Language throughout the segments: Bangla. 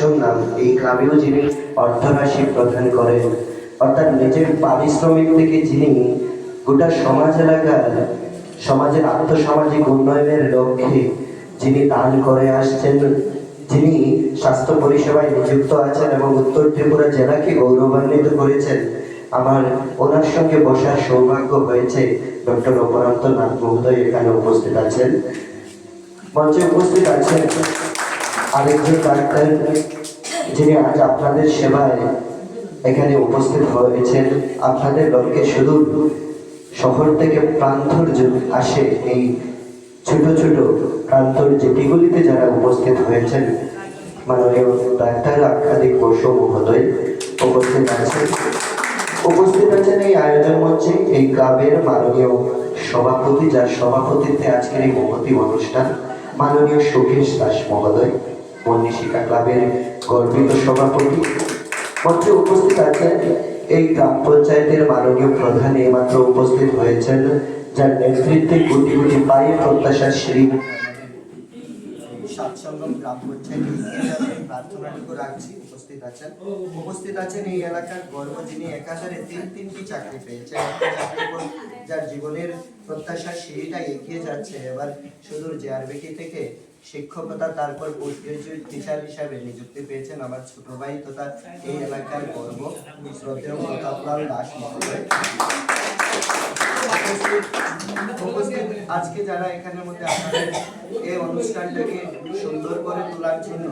শুনলাম এই গ্রামেও যিনি অর্থরাশি প্রদান করেন, অর্থাৎ নিজের পারিশ্রমিক থেকে যিনি গোটা সমাজ এলাকার সমাজের আর্থসামাজিক উন্নয়নের লক্ষ্যে যিনি দান করে আসছেন, যিনি স্বাস্থ্য পরিষেবায় নিযুক্ত আছেন এবং উত্তর ত্রিপুরা জেলাকে গৌরবান্বিত করেছেন, আমার ওনার সঙ্গে বসার সৌভাগ্য হয়েছে। ডক্টর অপরান্ত নাথ মহোদয় এখানে উপস্থিত আছেন, মঞ্চে উপস্থিত আছেন আরেকজন ডাক্তার যিনি আজ আপনাদের সেবায় এখানে উপস্থিত হয়েছেন। আপনাদের লক্ষ্যে শুধু শহর থেকে প্রান্তর আসে, এই ছোট ছোট প্রান্তর জেটিগুলিতে যারা উপস্থিত হয়েছেন, মাননীয় ডাক্তার আখ্যাদিক বসু মহোদয় উপস্থিত আছেন এই আয়োজন মঞ্চে এই ক্লাবের মাননীয় সভাপতি, যার সভাপতিত্বে আজকের এই মহতী অনুষ্ঠান, মাননীয় সুকেশ দাস মহোদয়, মনীষিকা ক্লাবের গর্বিত সভাপতি। মঞ্চে উপস্থিত আছেন এই গ্রাম পঞ্চায়েতের মাননীয় প্রধান, এইমাত্র উপস্থিত হয়েছেন, যার নেতৃত্বে কোটি কোটি পায়ে প্রত্যাশা শ্রী সাতসঙ্গম গ্রাম পঞ্চায়েত প্রার্থনাটুকু রাখছি। উপস্থিত আছেন এই এলাকার গর্ব, যিনি একাধারে তিনটি চাকরি পেয়েছেন, যার জীবনের প্রত্যাশা সিঁড়িটা এগিয়ে যাচ্ছে। এবার সুদূর জেআরবিটি থেকে শিক্ষকতা, তারপর পোস্ট গ্রাজুয়েট টিচার হিসাবে নিযুক্তি পেয়েছেন আমার ছোট ভাই তথা এই এলাকার গর্ব শ্রদ্ধেয় প্রতাপলাল দাস মহোদয়। আজকে যারা এখানের মধ্যে আপনাদের এই অনুষ্ঠানটাকে সুন্দর করে তোলার জন্য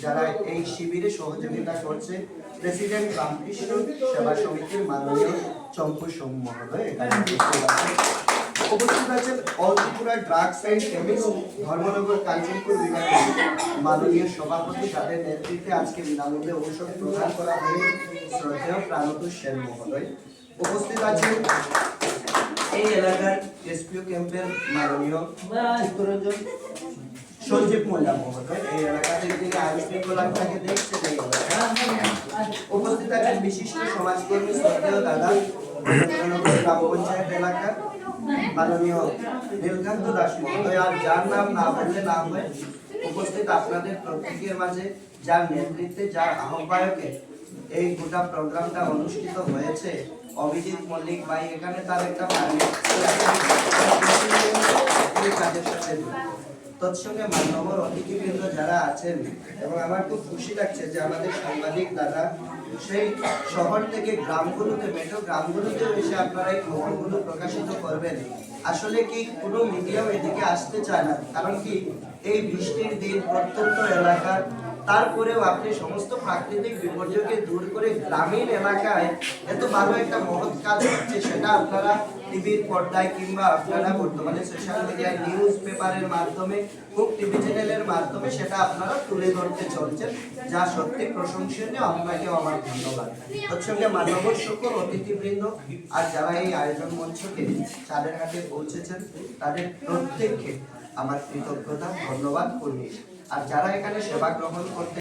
যারা এই শিবিরে সহযোগিতা করছে, প্রেসিডেন্ট রামকৃষ্ণ সেবা সমিতির মাননীয় চম্পু সোম মহোদয় এখানে উপস্থিত আছেন। All Tripura drugs and chemist Dharmanagar Kanchanpur বিভাগের মাননীয় সভাপতি, যাদের নেতৃত্বে আজকে বিনামূল্যে ঔষধ প্রদান করা হয়, শ্রদ্ধেয় প্রাণতোষ সেন মহোদয়। উপস্থিত আছেন এই এলাকার এসপিও ক্যাম্পের মাননীয় চিত্তরঞ্জন সঞ্জীব মোল্লা মহোদয়, এই এলাকাতে যিনি আইন শৃঙ্খলাটাকে দেখছেন। এই উপস্থিত আছেন বিশিষ্ট সমাজকর্মী শ্রদ্ধেয় দাদা গ্রাম পঞ্চায়েত এলাকার মাননীয় নীলকান্ত দাস মহোদয়, আর যার নাম না বললে না হয়। উপস্থিত আপনাদের প্রত্যেকের মাঝে যার নেতৃত্বে, যার আহ্বায়কে এই গোটা প্রোগ্রামটা অনুষ্ঠিত হয়েছে, অভিজিৎ মল্লিক ভাই, এখানে তার একটা কাজের সাথে তৎসঙ্গে মাননীয় অতিথিবৃন্দ যারা আছেন, এবং আমার খুব খুশি লাগছে যে আমাদের সাংবাদিক দাদা সেই শহর থেকে গ্রামগুলোতে, মেট্রো গ্রামগুলোতে এসে আপনারা এই খবরগুলো প্রকাশিত করবেন। আসলে কি কোনো মিডিয়াও এদিকে আসতে চায় না, কারণ কি এই বৃষ্টির দিন প্রত্যন্ত এলাকার, তারপরেও আপনি সমস্ত প্রাকৃতিক বিপর্যয়কে দূর করে গ্রামীণ এলাকায় এত ভালো একটা মহৎ কাজ হচ্ছে, সেটা আপনারা টিভির পর্দায় কিংবা আপনারা বর্তমানে সোশ্যাল মিডিয়ায় নিউজ পেপারের মাধ্যমে, খুব টিভি চ্যানেলের মাধ্যমে সেটা আপনারা তুলে ধরতে চলছেন, যা সত্যি প্রশংসনীয়। আপনাকেও আমার ধন্যবাদ। তার সঙ্গে মাননীয় সকল অতিথিবৃন্দ আর যারা এই আয়োজন মঞ্চকে চাঁদের ঘাটে পৌঁছেছেন, তাদের প্রত্যেককে আমার কৃতজ্ঞতা, ধন্যবাদ করি। আর যারা এখানে সেবা গ্রহণ করতে